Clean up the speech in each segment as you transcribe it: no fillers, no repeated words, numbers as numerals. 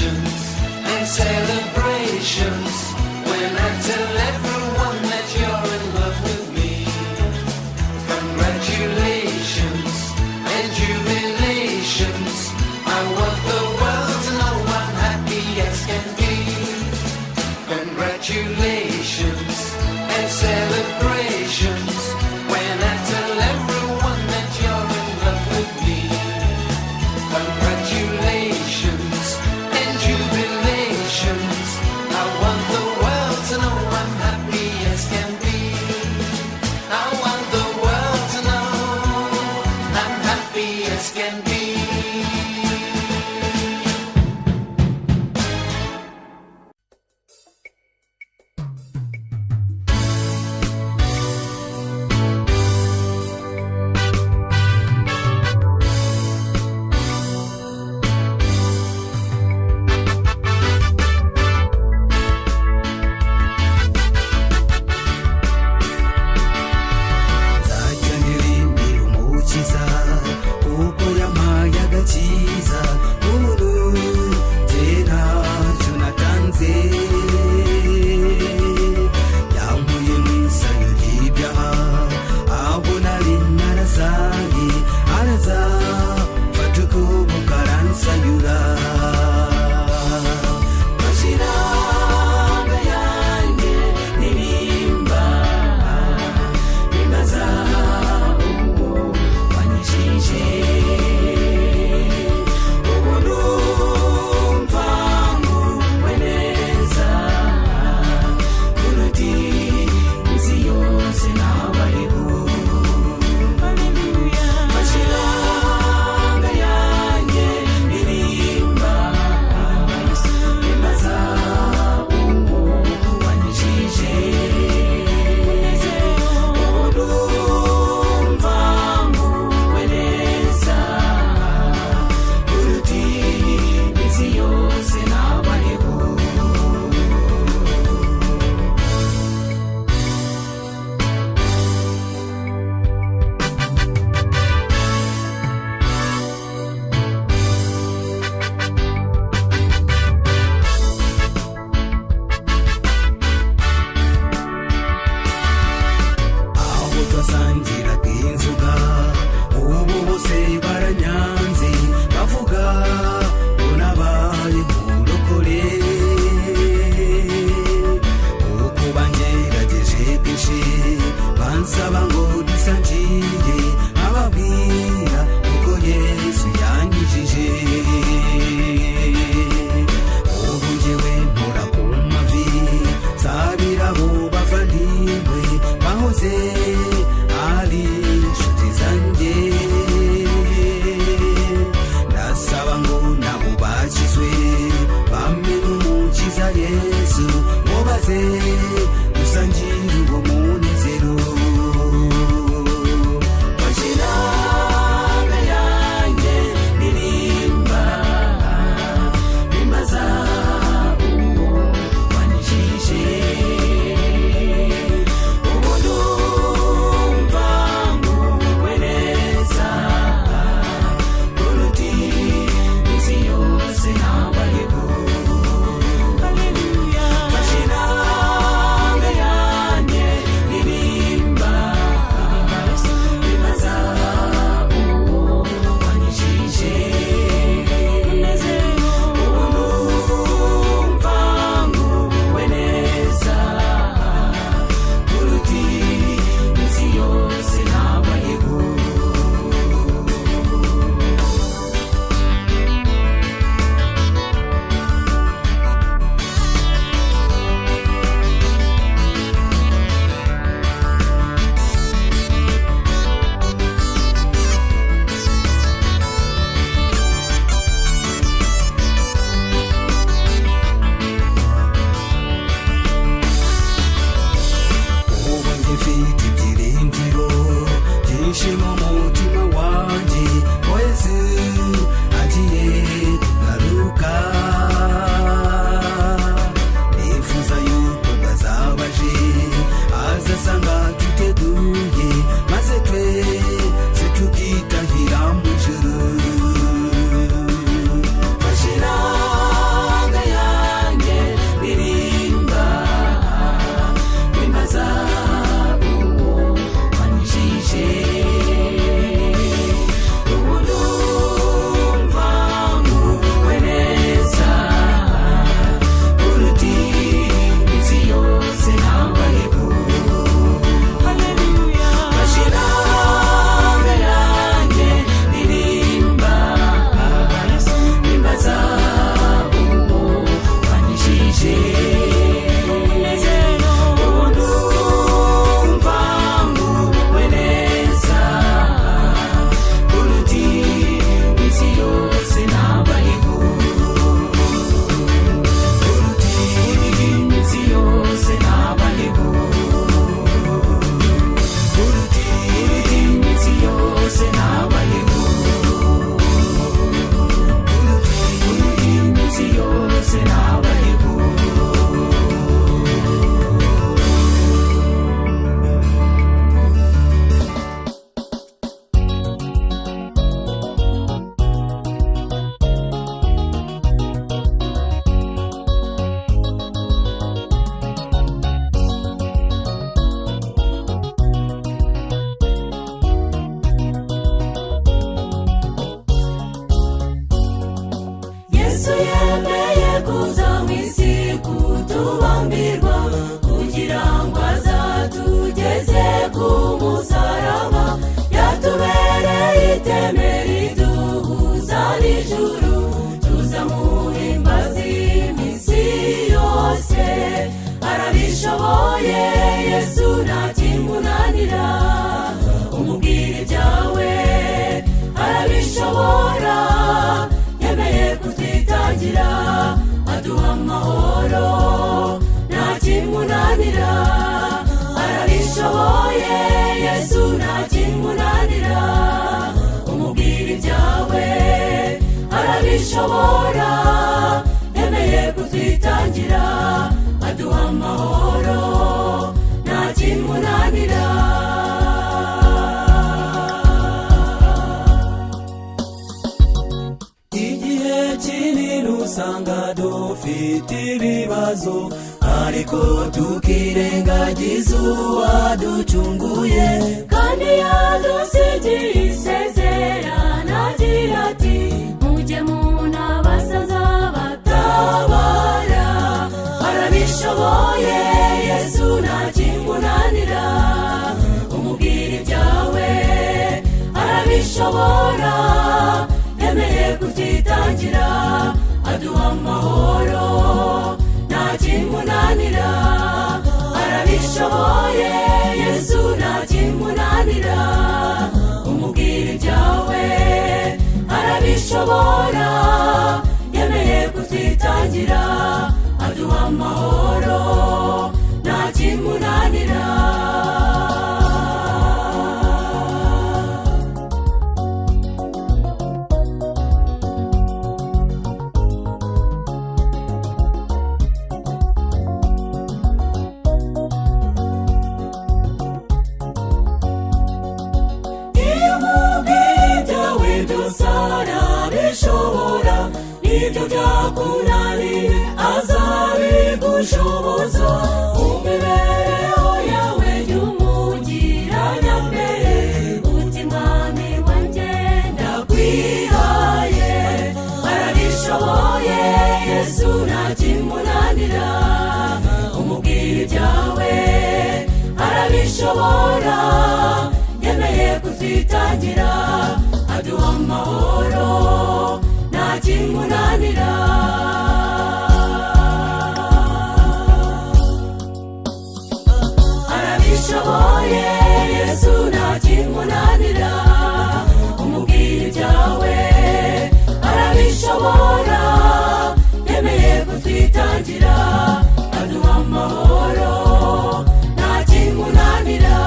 and celebrations when I tell everyone that you're in love with me. Congratulations and jubilations. I want the world to know I'm happy as can be. Congratulations and celebrations when I tell everyone that you're in love with me. Congratulations and jubilations. I want the world to know I'm happy as can be. I want the world to know I'm happy as can be. tubambirwa kugira ngo azatugeze ku musaraba. Yatubereye iteme riduhuza n'ijuru, tuzamuhimbaza iminsi yose. Arabishoboye Yesu ntakimunanira, umubwire ibyawe arabishobora. Yemeye kutwitangira aduha amahoro ntakimunanira. Arabishoboye Yesu ntakimunanira, umubwire ibyawe arabishobora. Yemeye kutwitangira aduha amahoro ntakimunanira. Igihe kinini usanga dufite ibibazo, ariko tukirengagiza uwaducunguye, kandi yadusigiye isezerano agira ati mujye munabasaza batabara. Arabishoboye Yesu ntakimunanira, umubwire ibyawe arabishobora. Yemeye kutwitangira aduha amahoro ntakimunanira. Arabishoboye Yesu ntakimunanira, umubwire ibyawe arabishobora. Yemeye kutwitangira aduha amahoro ntakimunanira. Arabishobora, nibyo byakunaniye azabigushoboza. Mu mibereho yawe jya umugira nyambere, uti mwami wanjye ndakwihaye. Arabishoboye Yesu ntakimunanira, umubwire ibyawe arabishobora. Yemeye kutwitangira aduha amahoro ntakimunanira. Arabishoboye Yesu ntakimunanira, umubwire ibyawe arabishobora. Yemeye kutwitangira aduha amahoro ntakimunanira.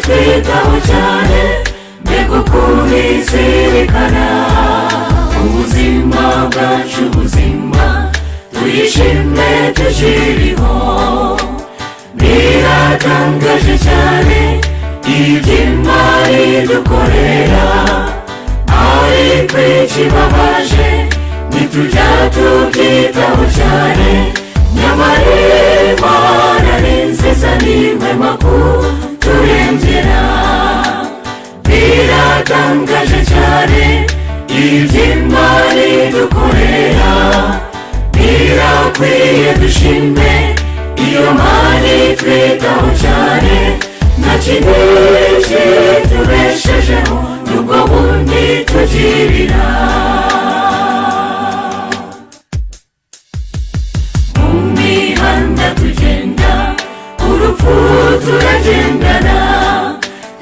twitaho cyane mbega ukuntu izirikana ubuzima bwacu buzima tuyishime tukiriho biratangaje cyane iby'Imana idukorera, ariko ikibabaje ntitujya tubyitaho cyane, nyamara Imana ni nziza n'ihwema kuturengera. Biratangaje cyane iby'Imana idukorera, birakwiye dushime iyo Mana itwitaho cyane, nta kindi kitubeshejeho n'ubwo bundi tugirira. Mu mihanda tugenda, urupfu turagendana,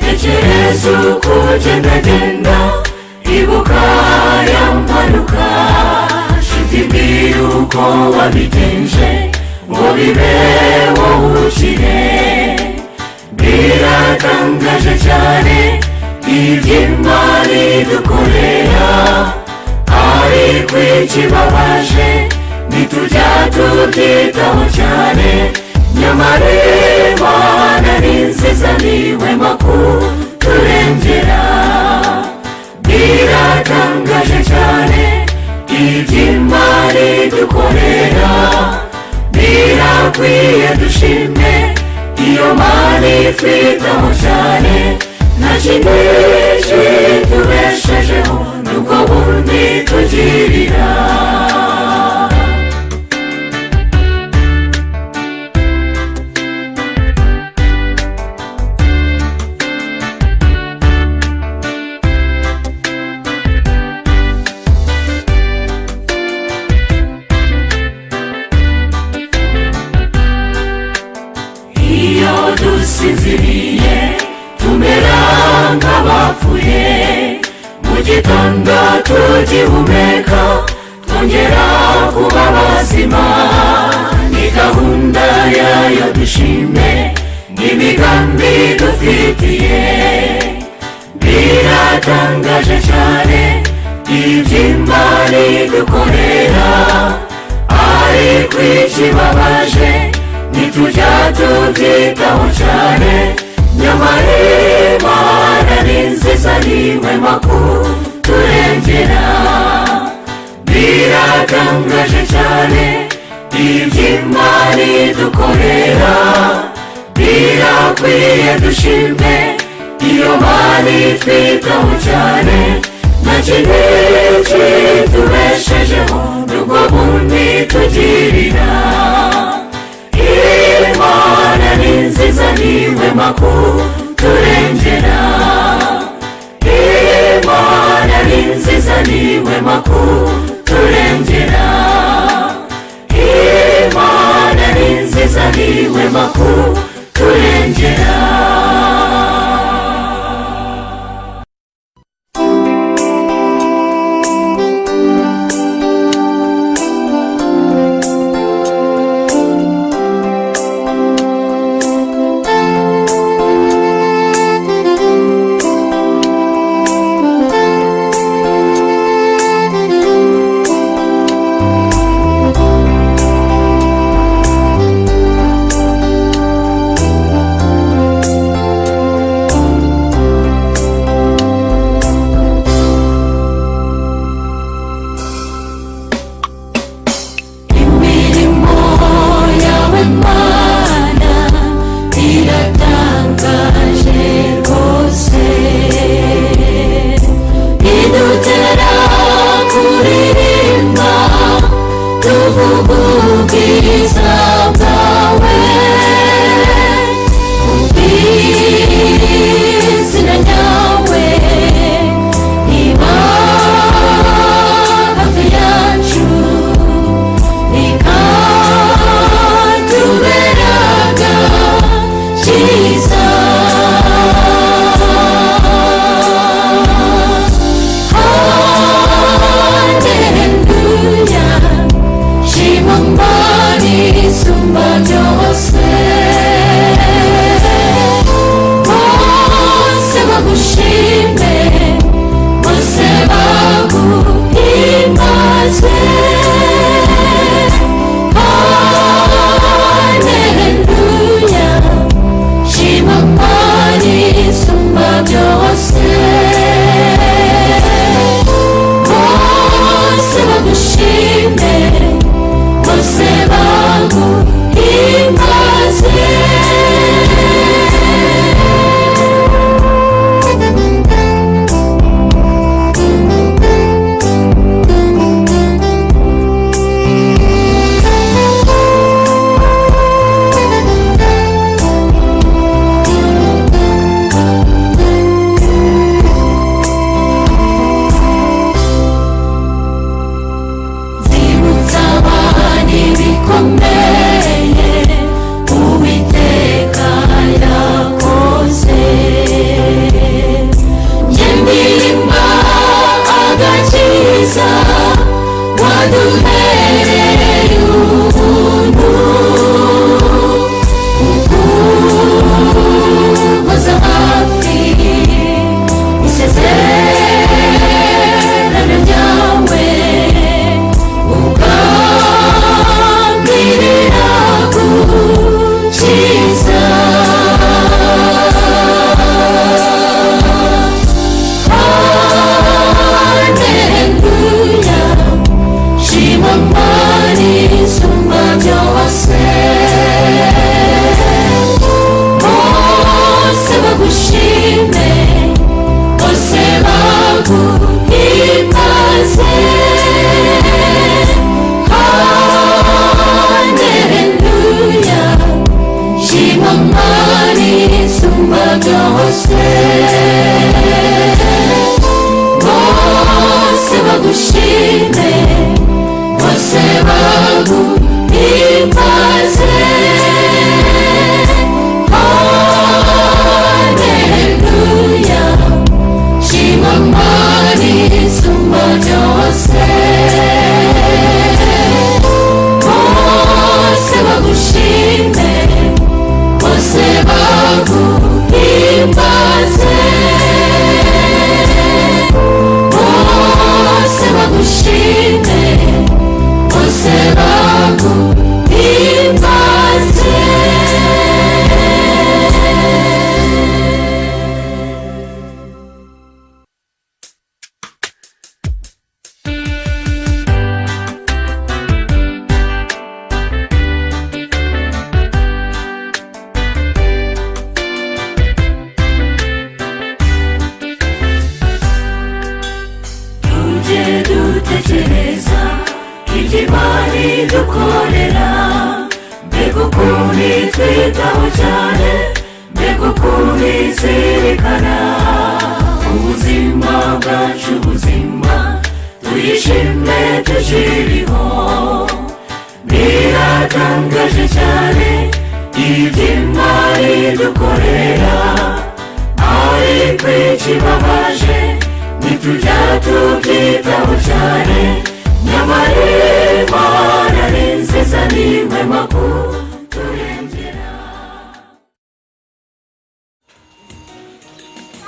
tekereza uko ugendagenda, ibuka ya mpanuka, nshuti mbwira uko wabigenje ngo bibe wowe ukire. Biratangaje cyane iby'Imana idukorera, ariko ikibabaje ntitujya tubyitaho cyane, nyamara Imana ni nziza n'ihwema kuturengera. Biratangaje cyane iby'Imana idukorera, birakwiye dushime iyo Mana itwitaho cyane, nta kindi kitubeshejeho n'ubwo bundi tugirira. Dusinziriye tumera nk'abapfuye, mu gitondo tugihumeka twongera kuba bazima, ni gahunda yayo dushime n'imigambi dufitiye. Biratangaje cyane iby'Imana idukorera, ariko ikibabaje ntitujya tubyitaho cyane, nyamara Imana ni nziza n'ihwema kuturengera. Biratangaje cyane iby'Imana idukorera, birakwiye dushime iyo Mana itwitaho cyane, nta kindi kitubeshejeho n'ubwo bundi tugirira. Imana ni nziza n'ihwema kuturengera, Imana ni nziza n'ihwema kuturengera, Imana ni nziza n'ihwema kuturengera. waduhereye ubuntu ukuhoza hafi isezerano ryawe ugambirira gukiza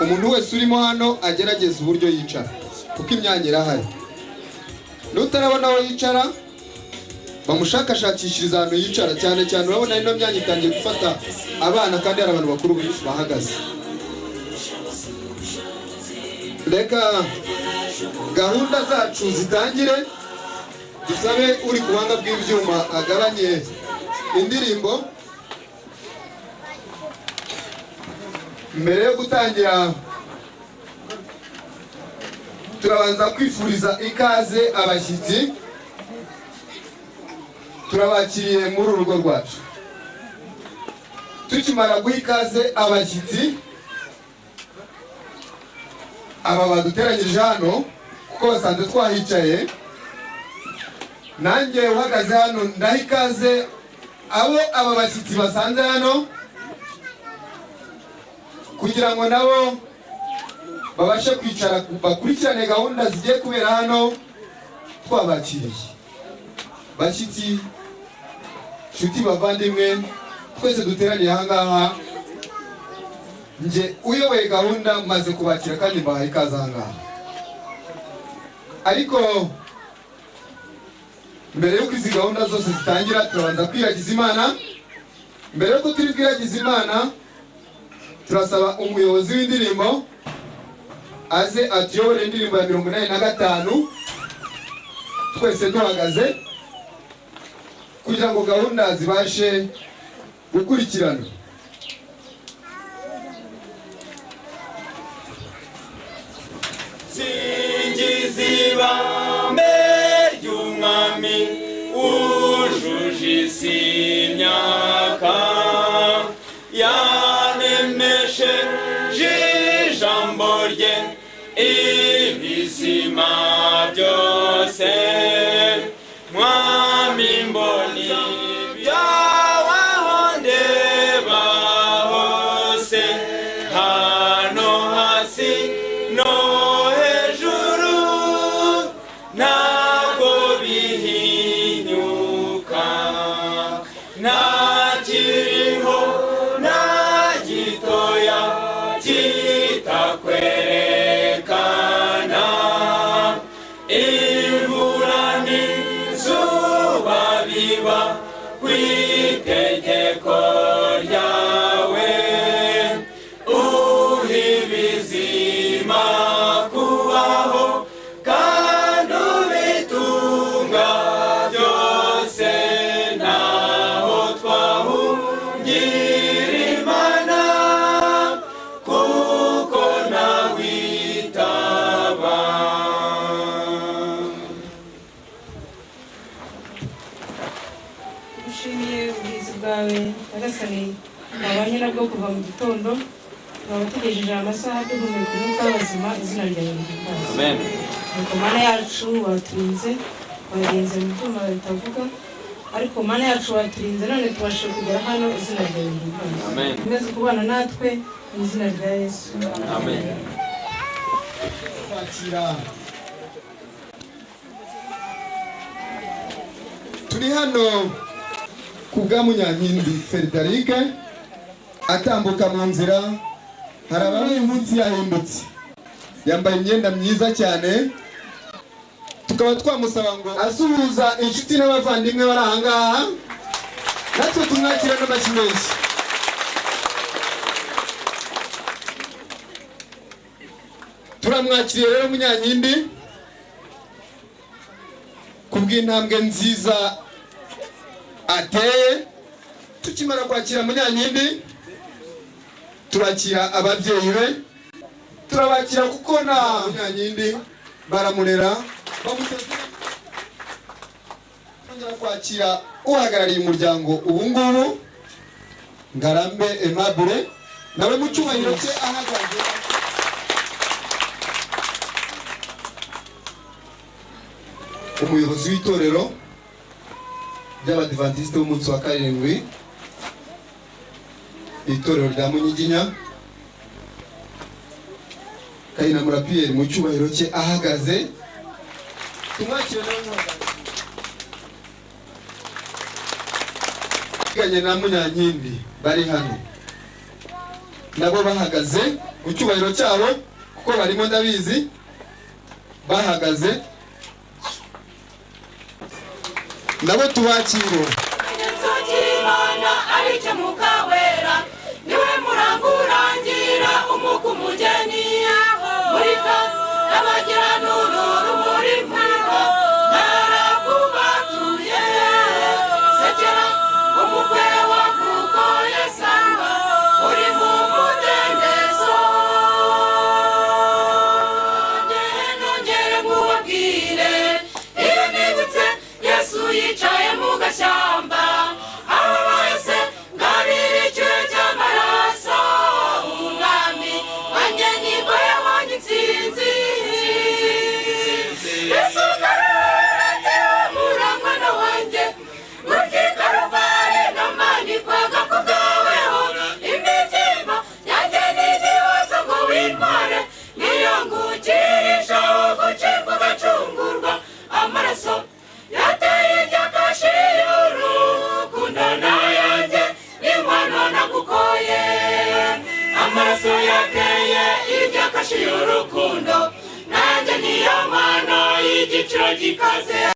umuntu wese urimo hano agerageza uburyo yicara kuko imyanya irahari nutarabona aho yicara bamushakashakishiriza ahantu yicara cyane cyane urabona ino myanya itangiye gufata abana kandi hari abantu bakuru bahagaze reka gahunda zacu zitangire dusabe uri ku buhanga bw'ibyuma agabanye indirimbo mbere yo gutangira turabanza kwifuriza ikaze abashyitsi turabakiriye muri urugo rwacu tukimara guha ikaze abashyitsi aba baduteranyirije hano kuko basanzwe twahicaye nanjye uhagaze hano ndaha ikaze abo aba bashyitsi basanze hano kugira ngo nabo babashe kwicara bakurikirane gahunda zigiye kubera hano twabakiriye bashyitsi nshuti bavandimwe twese duteraniye aha ngaha nje uyoboye gahunda maze kubakira kandi mbahaye ikaze aha ngaha ariko mbere y'uko izi gahunda zose zitangira turabanza kwiragiza Imana mbere y'uko turi kwiragiza Imana turasaba umuyobozi w'indirimbo aze atuyobore indirimbo ya 85 twese duhagaze kugira ngo gahunda zibashe gukurikirana singiziba y'umwami ujuje isi imyaka yanemesheje ijambo rye ibizima byose mwami mboni byawe aho ndeba hose hano hasi no hejuru ntabwo nyagasani abanye nabwo kuva mu gitondo tugejeje amasaha duhumeka umwuka w'abazima izina ryawe ry'Imana. Amen. Nuko Mana yacu waturinze wagenze mu byuma bitavuga ariko Mana yacu waturinze none tubashe kugera hano izina ryawe ry'Imana. Amen. Umeze kubana natwe mu izina rya Yesu. Amen. Turi hano kubwa Munyankindi Frederic atambuka mu nzira, hari ababaye umunsi yahindutse yambaye imyenda myiza cyane, tukaba twamusaba ngo asuhuza inshuti n'abavandimwe bari aha ngaha, natwe tumwakira n'amashyi menshi. Turamwakiriye rero Munyankindi kubw'intambwe nziza ateye. Tukimara kwakira Munyankindi turakira ababyeyi be, turabakira kuko na Munyankindi baramurera bamuteze. Twongera kwakira uhagarariye umuryango ubu ngubu Ngarambe Aimable, nawe mu cyubahiro cye ahagaze. Umuyobozi w'itorero ry'Abadiventiste b'umunsi wa karindwi, itorero rya Munyiginya, Kayinamura Pierre mu cyubahiro cye ahagaze. Tumwakire n'abaganye na Munyankindi bari hano, nabo bahagaze mu cyubahiro cyabo kuko barimo ndabizi bahagaze, nabo tubakire. Imana arice mukawera niwe murangurangira umuku mugeni murika abagira n'ururu muri mwiho narakubatuye sekera umukwe wa kuko yesanga uri mu mudendezo nongere mubabwire iyo nibutse Yesu yicaye mu gashyamba ababaye ngabiri icyuya cy'amaraso umwami wanjye nibwo yabonye intsinzi. Yesu karate murangwa na wanjye burya karuvare namanikwaga ku bwaweho imitima yanjye n'igihozo ngo wintware niyo ngukirishaho gucirwa ugacungurwa amaraso yateye iryakashi y'urukundo nayanjye n'inkwano nagukoye amaraso yateye iryakashi y'urukundo nanjye niyo mpano y'igiciro gikaze.